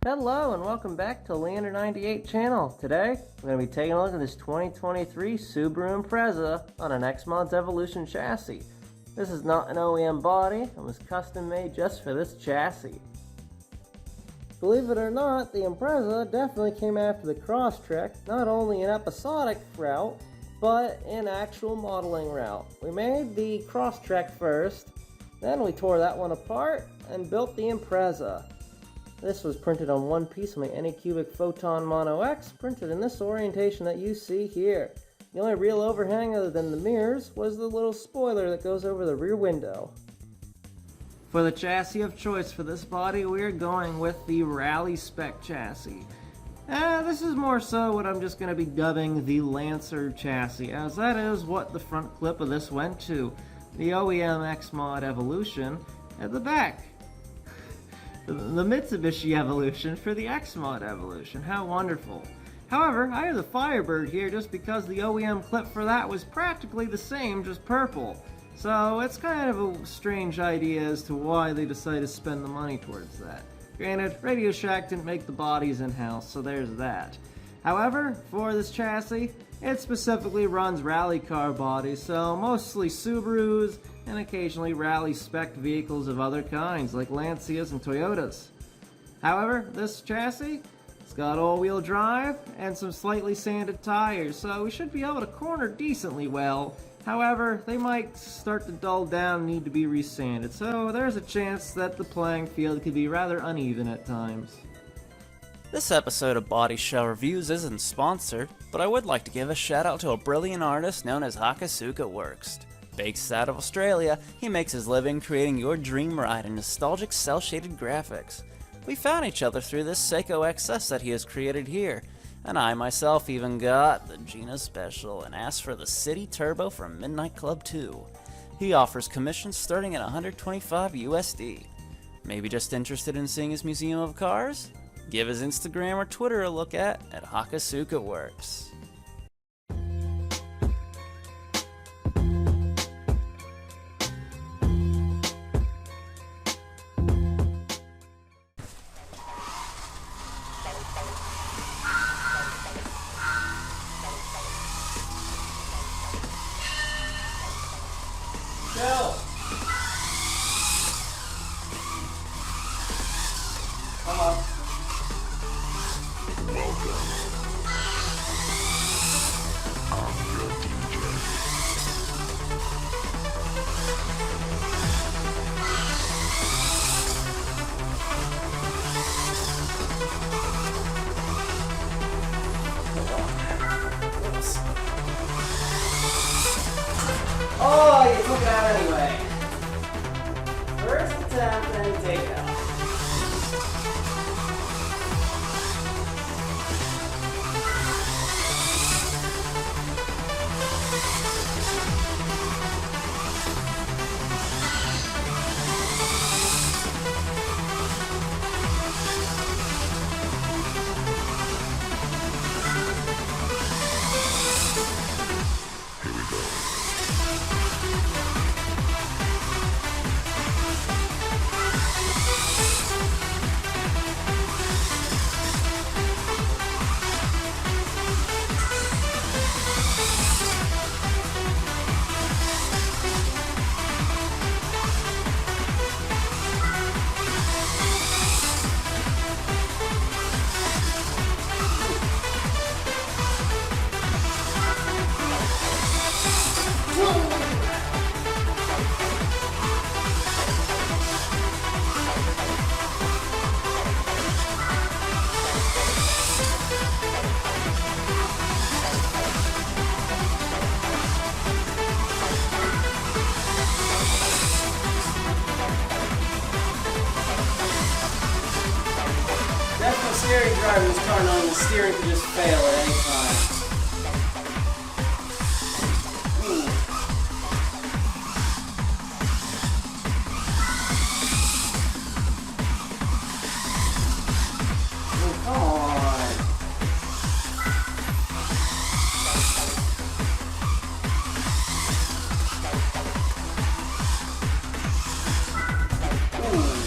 Hello and welcome back to Leander98 channel. Today, we're going to be taking a look at this 2023 Subaru Impreza on an X-Mods Evolution chassis. This is not an OEM body and was custom made just for this chassis. Believe it or not, the Impreza definitely came after the Crosstrek, not only in episodic route, but in actual modeling route. We made the Crosstrek first, then we tore that one apart and built the Impreza. This was printed on one piece of my Anycubic Photon Mono X, printed in this orientation that you see here. The only real overhang other than the mirrors was the little spoiler that goes over the rear window. For the chassis of choice for this body, we are going with the Rally Spec chassis. This is more so what I'm just going to be dubbing the Lancer chassis, as that is what the front clip of this went to. The OEM X-Mod Evolution at the back. The Mitsubishi Evolution for the X-Mod Evolution. How wonderful. However, I have the Firebird here just because the OEM clip for that was practically the same, just purple. So it's kind of a strange idea as to why they decided to spend the money towards that. Granted, Radio Shack didn't make the bodies in-house, so there's that. However, for this chassis, it specifically runs rally car bodies, so mostly Subarus and occasionally rally spec vehicles of other kinds like Lancias and Toyotas. However, this chassis, it's got all-wheel drive and some slightly sanded tires, so we should be able to corner decently well. However, they might start to dull down and need to be resanded, so there's a chance that the playing field could be rather uneven at times. This episode of Body Shell Reviews isn't sponsored, but I would like to give a shout out to a brilliant artist known as Hakasuka Works. Based out of Australia, he makes his living creating your dream ride in nostalgic cel-shaded graphics. We found each other through this Seiko XS that he has created here, and I myself even got the Gina Special and asked for the City Turbo from Midnight Club 2. He offers commissions starting at 125 USD. Maybe just interested in seeing his museum of cars? Give his Instagram or Twitter a look at Hakasuka Works. Go! Come on. Oh, you took it out anyway. First attempt, then take it out. That's no steering driving this car knowing the steering could just fail at any time. Come on. Ooh.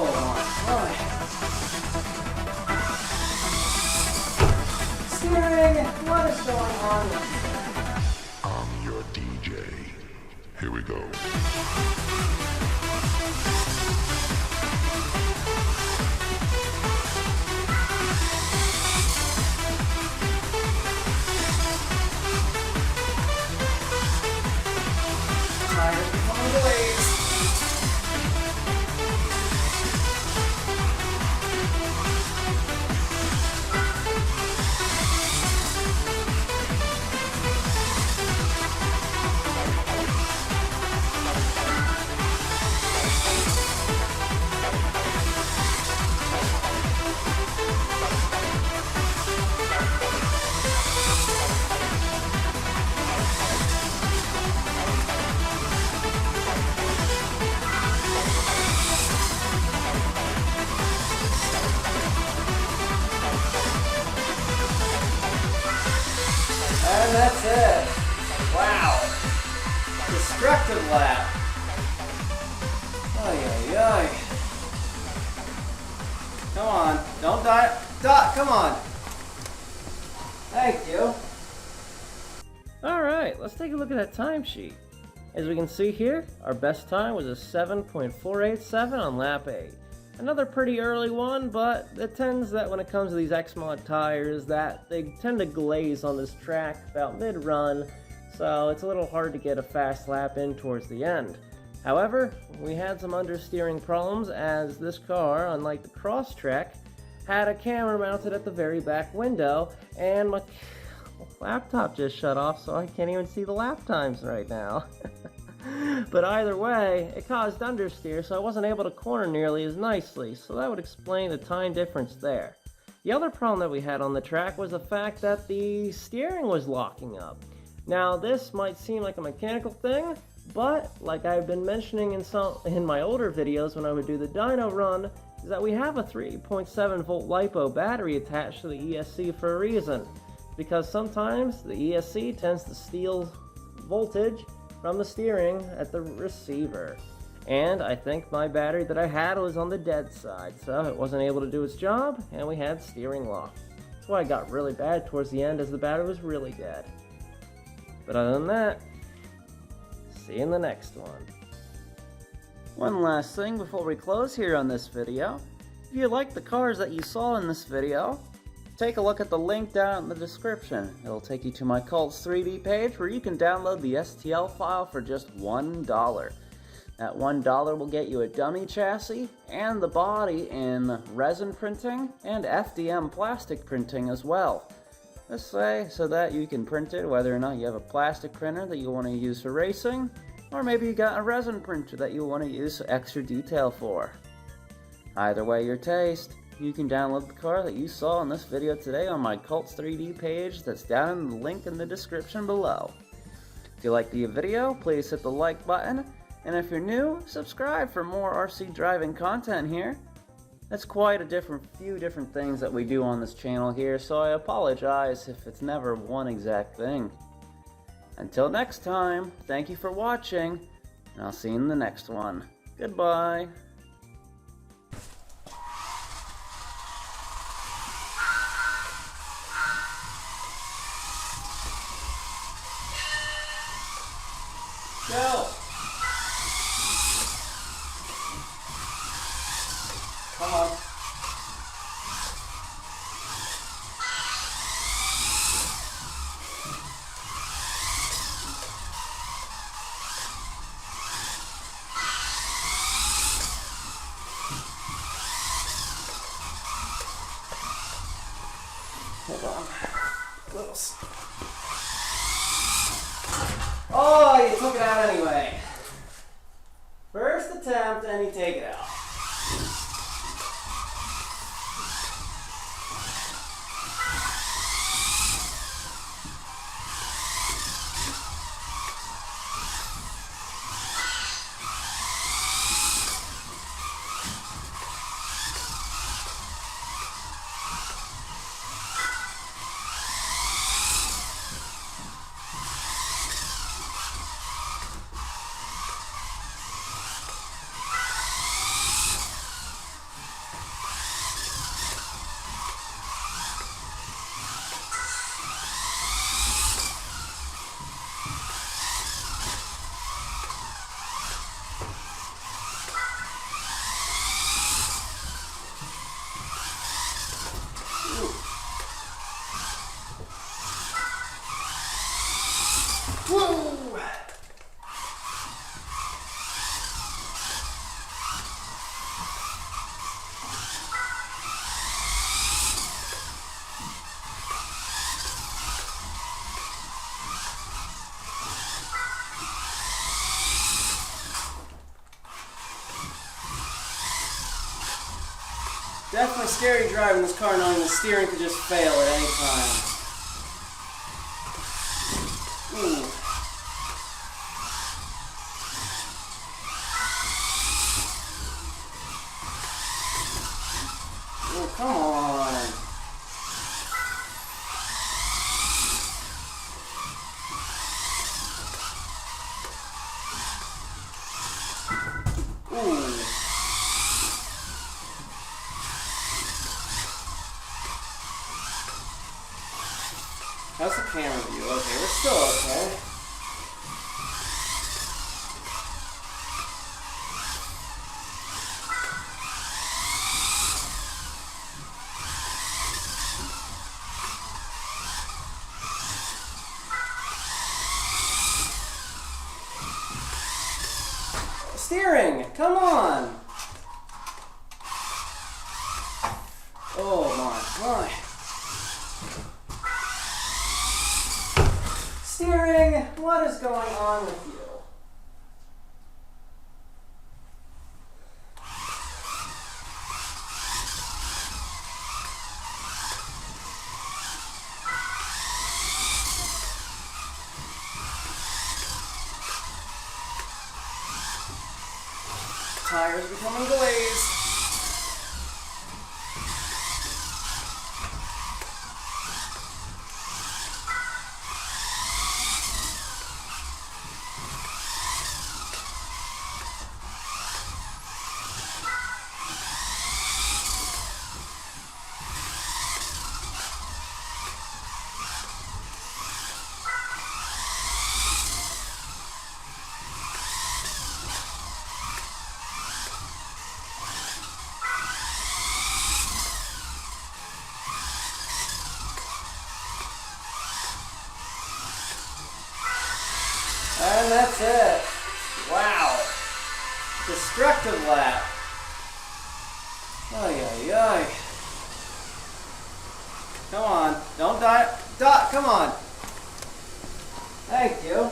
hold on. Steering, what is going on? I'm your DJ. Here we go. Tires becoming blades. And that's it. Wow. Destructive lap. Ay, ay, ay. Come on. Don't die. Come on. Thank you. Alright, let's take a look at that timesheet. As we can see here, our best time was a 7.487 on lap 8. Another pretty early one, but it tends that when it comes to these X-Mod tires that they tend to glaze on this track about mid-run, so it's a little hard to get a fast lap in towards the end. However, we had some understeering problems as this car, unlike the cross track, had a camera mounted at the very back window, and my laptop just shut off, so I can't even see the lap times right now. But either way, it caused understeer, so I wasn't able to corner nearly as nicely, so that would explain the time difference there. The other problem that we had on the track was the fact that the steering was locking up. Now, this might seem like a mechanical thing, but like I've been mentioning in my older videos when I would do the dyno run, is that we have a 3.7 volt LiPo battery attached to the ESC for a reason. Because sometimes the ESC tends to steal voltage from the steering at the receiver. And I think my battery that I had was on the dead side, so it wasn't able to do its job, and we had steering lock. That's why it got really bad towards the end, as the battery was really dead. But other than that, see you in the next one. One last thing before we close here on this video. If you like the cars that you saw in this video, take a look at the link down in the description. It'll take you to my Cults 3D page where you can download the STL file for just $1. That $1 will get you a dummy chassis and the body in resin printing and FDM plastic printing as well. This way so that you can print it whether or not you have a plastic printer that you want to use for racing, or maybe you got a resin printer that you want to use extra detail for. Either way your taste. You can download the car that you saw in this video today on my Cults 3D page that's down in the link in the description below. If you liked the video, please hit the like button, and if you're new, subscribe for more RC driving content here. That's quite a few different things that we do on this channel here, so I apologize if it's never one exact thing. Until next time, thank you for watching, and I'll see you in the next one. Goodbye. Go! Come on. Hold on. Close. Oh, you took it out anyway. First attempt and you take it out. Definitely scary driving this car knowing the steering could just fail at any time. Ooh. Oh, come on. Ooh. How's the camera view? Okay, we're still okay. Steering! Come on! Oh my. Steering! What is going on with you? Tires becoming glazed. And that's it. Wow. Destructive lap. Ay, ay, ay. Come on. Don't die. Come on. Thank you.